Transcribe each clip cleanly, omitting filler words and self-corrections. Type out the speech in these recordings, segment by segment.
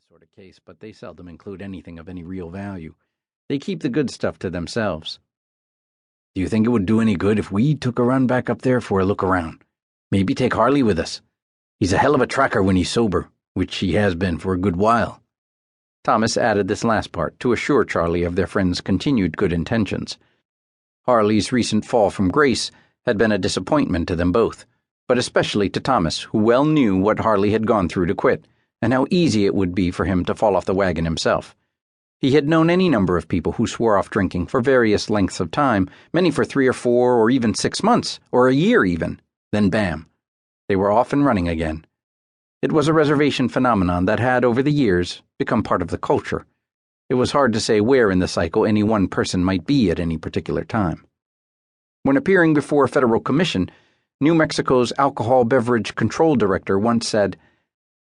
sort of case, but they seldom include anything of any real value. They keep the good stuff to themselves. Do you think it would do any good if we took a run back up there for a look around? Maybe take Harley with us. He's a hell of a tracker when he's sober, which he has been for a good while. Thomas added this last part to assure Charlie of their friend's continued good intentions. Harley's recent fall from grace had been a disappointment to them both, but especially to Thomas, who well knew what Harley had gone through to quit, and how easy it would be for him to fall off the wagon himself. He had known any number of people who swore off drinking for various lengths of time, many for 3 or 4 or even 6 months, or a year even. Then bam, they were off and running again. It was a reservation phenomenon that had, over the years, become part of the culture. It was hard to say where in the cycle any one person might be at any particular time. When appearing before a federal commission, New Mexico's Alcohol Beverage Control Director once said,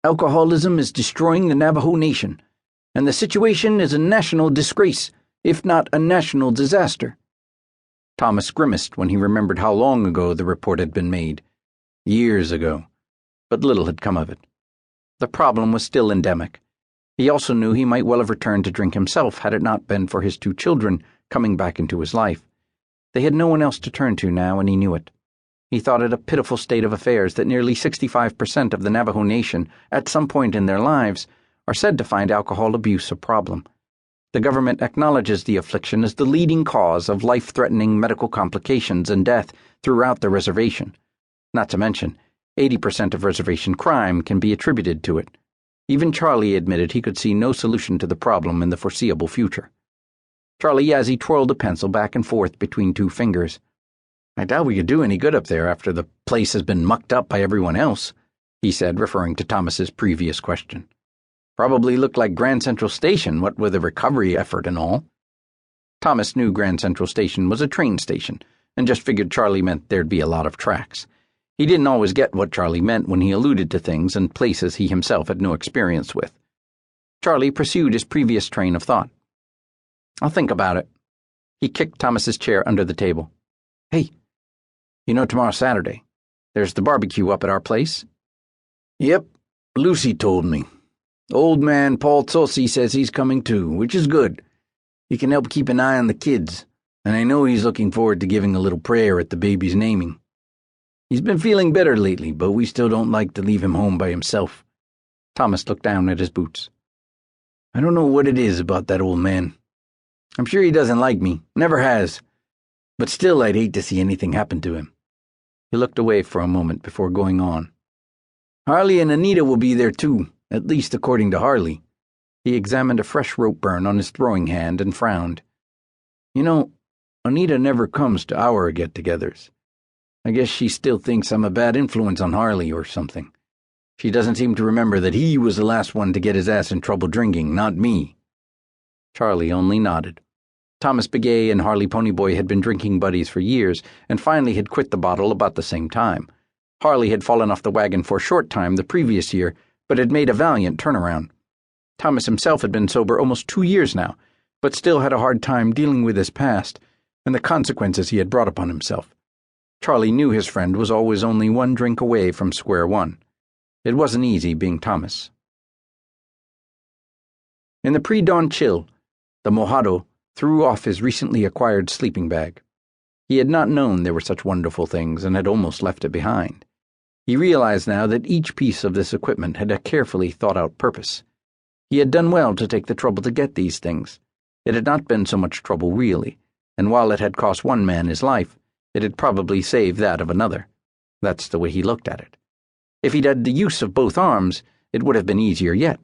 "Alcoholism is destroying the Navajo Nation, and the situation is a national disgrace, if not a national disaster." Thomas grimaced when he remembered how long ago the report had been made. Years ago. But little had come of it. The problem was still endemic. He also knew he might well have returned to drink himself had it not been for his 2 children coming back into his life. They had no one else to turn to now, and he knew it. He thought it a pitiful state of affairs that nearly 65% of the Navajo Nation, at some point in their lives, are said to find alcohol abuse a problem. The government acknowledges the affliction as the leading cause of life-threatening medical complications and death throughout the reservation. Not to mention, 80% of reservation crime can be attributed to it. Even Charlie admitted he could see no solution to the problem in the foreseeable future. Charlie Yazzie twirled a pencil back and forth between 2 fingers. "I doubt we could do any good up there after the place has been mucked up by everyone else," he said, referring to Thomas's previous question. "Probably looked like Grand Central Station, what with the recovery effort and all." Thomas knew Grand Central Station was a train station, and just figured Charlie meant there'd be a lot of tracks. He didn't always get what Charlie meant when he alluded to things and places he himself had no experience with. Charlie pursued his previous train of thought. "I'll think about it." He kicked Thomas's chair under the table. "Hey, you know tomorrow's Saturday. There's the barbecue up at our place." "Yep, Lucy told me. Old man Paul Tulsi says he's coming too, which is good. He can help keep an eye on the kids, and I know he's looking forward to giving a little prayer at the baby's naming. He's been feeling better lately, but we still don't like to leave him home by himself." Thomas looked down at his boots. "I don't know what it is about that old man. I'm sure he doesn't like me, never has. But still, I'd hate to see anything happen to him." He looked away for a moment before going on. "Harley and Anita will be there too, at least according to Harley." He examined a fresh rope burn on his throwing hand and frowned. "You know, Anita never comes to our get-togethers. I guess she still thinks I'm a bad influence on Harley or something. She doesn't seem to remember that he was the last one to get his ass in trouble drinking, not me." Charlie only nodded. Thomas Begay and Harley Ponyboy had been drinking buddies for years, and finally had quit the bottle about the same time. Harley had fallen off the wagon for a short time the previous year, but had made a valiant turnaround. Thomas himself had been sober almost 2 years now, but still had a hard time dealing with his past and the consequences he had brought upon himself. Charlie knew his friend was always only 1 drink away from square one. It wasn't easy being Thomas. In the pre-dawn chill, the Mojado threw off his recently acquired sleeping bag. He had not known there were such wonderful things and had almost left it behind. He realized now that each piece of this equipment had a carefully thought-out purpose. He had done well to take the trouble to get these things. It had not been so much trouble, really, and while it had cost one man his life, it had probably saved that of another. That's the way he looked at it. If he'd had the use of both arms, it would have been easier yet.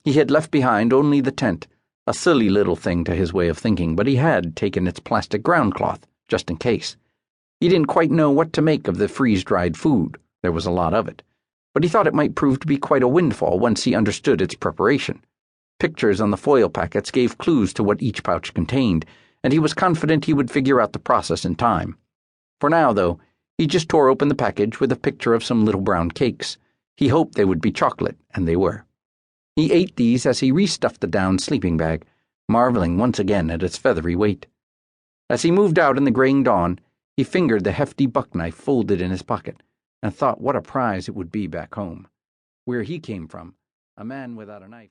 He had left behind only the tent, a silly little thing to his way of thinking, but he had taken its plastic ground cloth, just in case. He didn't quite know what to make of the freeze-dried food. There was a lot of it. But he thought it might prove to be quite a windfall once he understood its preparation. Pictures on the foil packets gave clues to what each pouch contained, and he was confident he would figure out the process in time. For now, though, he just tore open the package with a picture of some little brown cakes. He hoped they would be chocolate, and they were. He ate these as he restuffed the down sleeping bag, marveling once again at its feathery weight. As he moved out in the graying dawn, he fingered the hefty buckknife folded in his pocket, and thought what a prize it would be back home. Where he came from, a man without a knife